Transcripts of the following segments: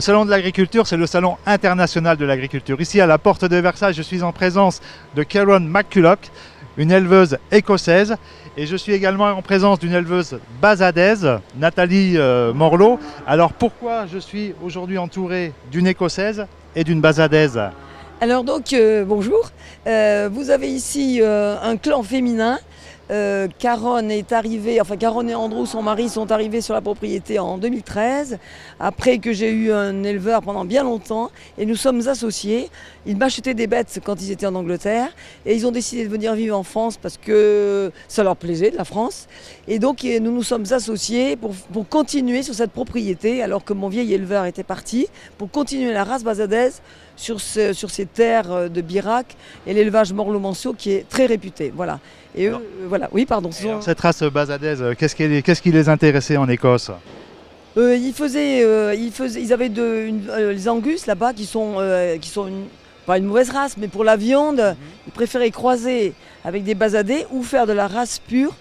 Le salon de l'agriculture, c'est le salon international de l'agriculture. Ici, à la porte de Versailles, je suis en présence de Karen McCulloch, une éleveuse écossaise. Et je suis également en présence d'une éleveuse basadaise, Nathalie Morlot. Alors pourquoi je suis aujourd'hui entouré d'une écossaise et d'une basadaise? Alors donc, bonjour. Vous avez ici un clan féminin. Caron est arrivée, enfin Caron et Andrew, son mari, sont arrivés sur la propriété en 2013, après que j'ai eu un éleveur pendant bien longtemps, et nous sommes associés. Ils m'achetaient des bêtes quand ils étaient en Angleterre, et ils ont décidé de venir vivre en France parce que ça leur plaisait, de la France. Et donc nous nous sommes associés pour continuer sur cette propriété, alors que mon vieil éleveur était parti, pour continuer la race basadaise sur ces terres de Birac et l'élevage Morlot-Manceau qui est très réputé. Voilà. Et eux, voilà. Oui, pardon. Cette race basadaise, qu'est-ce qui les intéressait en Écosse? Ils avaient les Angus là-bas qui sont pas une mauvaise race, mais pour la viande, ils préféraient croiser avec des basadés ou faire de la race pure,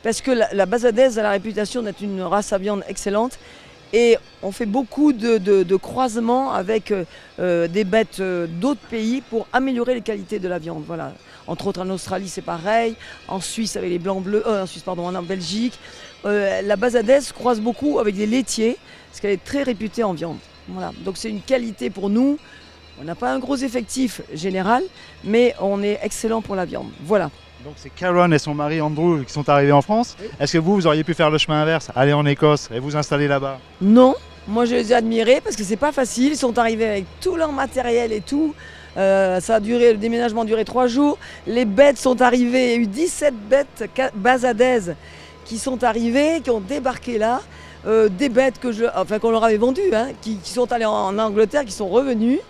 parce que la basadaise a la réputation d'être une race à viande excellente. Et on fait beaucoup de croisements avec des bêtes d'autres pays pour améliorer les qualités de la viande. Voilà. Entre autres en Australie c'est pareil, en Suisse avec les blancs bleus, en Belgique. La basadaise croise beaucoup avec des laitiers parce qu'elle est très réputée en viande. Voilà. Donc c'est une qualité pour nous. On n'a pas un gros effectif général, mais on est excellent pour la viande. Voilà. Donc c'est Karen et son mari Andrew qui sont arrivés en France. Oui. Est-ce que vous auriez pu faire le chemin inverse, aller en Écosse et vous installer là-bas? Non, moi je les ai admirés parce que c'est pas facile. Ils sont arrivés avec tout leur matériel et tout. Le déménagement a duré 3 jours. Les bêtes sont arrivées, il y a eu 17 bêtes basadaises qui sont arrivées, qui ont débarqué là. Des bêtes qu'on leur avait vendues, hein, qui sont allées en Angleterre, qui sont revenues.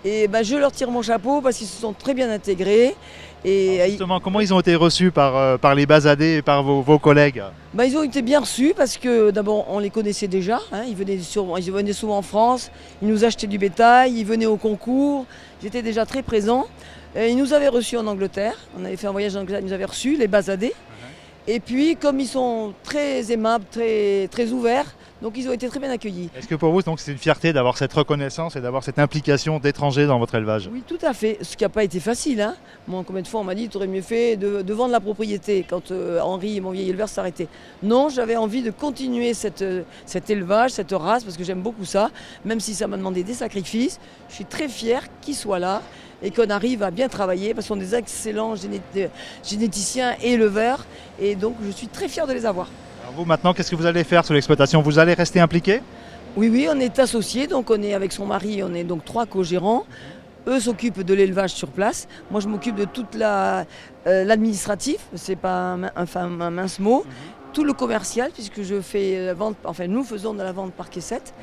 Et je leur tire mon chapeau parce qu'ils se sont très bien intégrés. Et justement, comment ils ont été reçus par les basadés et par vos collègues? Ils ont été bien reçus parce que d'abord on les connaissait déjà, hein, ils venaient souvent en France, ils nous achetaient du bétail, ils venaient au concours, ils étaient déjà très présents. Ils nous avaient reçus en Angleterre, on avait fait un voyage en Angleterre, ils nous avaient reçus, les basadés. Et puis comme ils sont très aimables, très ouverts, donc ils ont été très bien accueillis. Est-ce que pour vous c'est une fierté d'avoir cette reconnaissance et d'avoir cette implication d'étrangers dans votre élevage? Oui, tout à fait, ce qui n'a pas été facile. Hein. Moi, combien de fois on m'a dit tu aurais mieux fait de vendre la propriété quand Henri, mon vieil éleveur, s'arrêtait. Non, j'avais envie de continuer cet élevage, cette race, parce que j'aime beaucoup ça, même si ça m'a demandé des sacrifices. Je suis très fière qu'ils soient là et qu'on arrive à bien travailler, parce qu'on est des excellents généticiens et éleveurs, et donc je suis très fière de les avoir. Alors vous maintenant, qu'est-ce que vous allez faire sur l'exploitation? Vous allez rester impliqué? Oui, on est associés, donc on est avec son mari, on est donc 3 co-gérants. Eux s'occupent de l'élevage sur place. Moi, je m'occupe de toute l'administratif, c'est pas un mince mot. Tout le commercial, puisque je fais la vente, enfin nous faisons de la vente par caissette.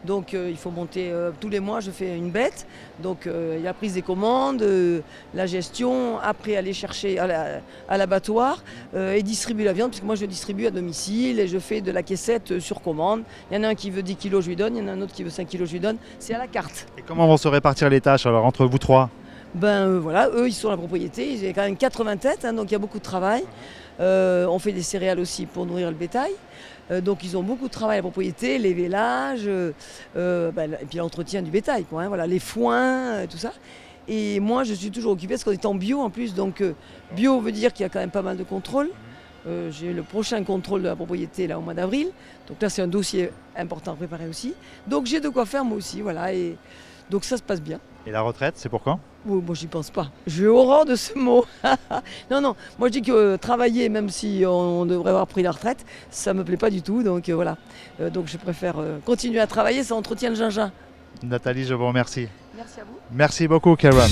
Donc il faut monter tous les mois, je fais une bête. Donc il y a la prise des commandes, la gestion, après aller chercher à l'abattoir et distribuer la viande, puisque moi je distribue à domicile et je fais de la caissette sur commande. Il y en a un qui veut 10 kilos, je lui donne, il y en a un autre qui veut 5 kilos, je lui donne. C'est à la carte. Et comment vont se répartir les tâches alors entre vous 3? Voilà, eux ils sont à la propriété, ils ont quand même 80 têtes, hein, donc il y a beaucoup de travail. On fait des céréales aussi pour nourrir le bétail. Donc ils ont beaucoup de travail à la propriété, les vélages, et puis l'entretien du bétail, quoi, hein, voilà, les foins, tout ça. Et moi je suis toujours occupée parce qu'on est en bio en plus, donc bio veut dire qu'il y a quand même pas mal de contrôles. J'ai le prochain contrôle de la propriété là au mois d'avril, donc là c'est un dossier important à préparer aussi. Donc j'ai de quoi faire moi aussi, voilà, et donc ça se passe bien. Et la retraite, c'est pour quand? Oh, moi j'y pense pas, j'ai horreur de ce mot. Non, moi je dis que travailler, même si on devrait avoir pris la retraite, ça me plaît pas du tout, donc voilà. Donc je préfère continuer à travailler, ça entretient le gingembre. Nathalie, je vous remercie. Merci à vous. Merci beaucoup, Karen.